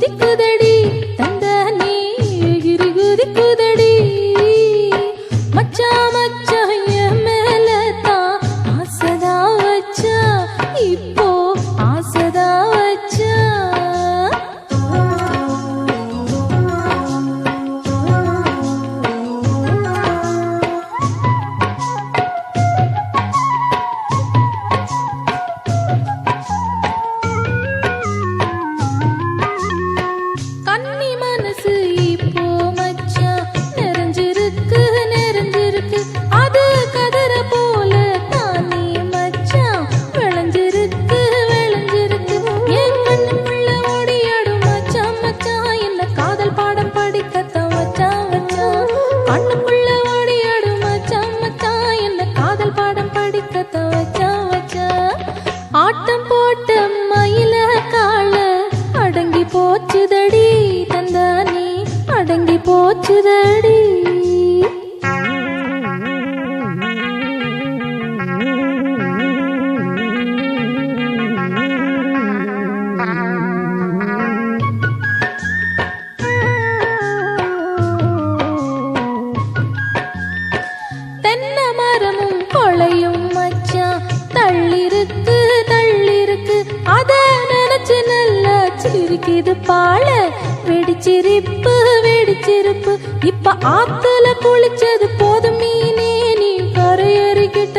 குதிக்குதடி தந்தானே எகிரி குதிக்குதடி மச்சா மச்சா என் மேல தான் ஆசைதா வச்சா இப்போ ஆசைதா வச்சா கன்னி மனசு இப்போ மச்சா நிறைஞ்சிருக்கு நிறைஞ்சிருக்கு அது கதற போல தானே மச்சா விளைஞ்சிருக்கு விளைஞ்சிருக்கு என் கண்ணுக்குள்ள ஓடியாடும் மச்சா மச்சா என்ன காதல் பாடம் படிக்கத்தான் வச்சா வச்சா கண்ணுக்குள்ள ஓடியாடும் மச்சா மச்சா என்ன காதல் பாடம் படிக்கத்தான் வச்சா வச்சா ஆட்டம் போட்ட மயில கால அடங்கி போச்சுதடி தந்தானே அடங்கி போச்சுதடி தென்னை மரமும் கொளையும் மச்சான் தள்ளிருக்கு தள்ளிருக்கு அத நினைச்சு நல்லா சிரிக்குது பால வெடிச்சிருப்பு வெடிச்சிருப்பு இப்ப ஆத்துல குளிச்சது போதும் மீனே நீ கரையறிக்கிட்ட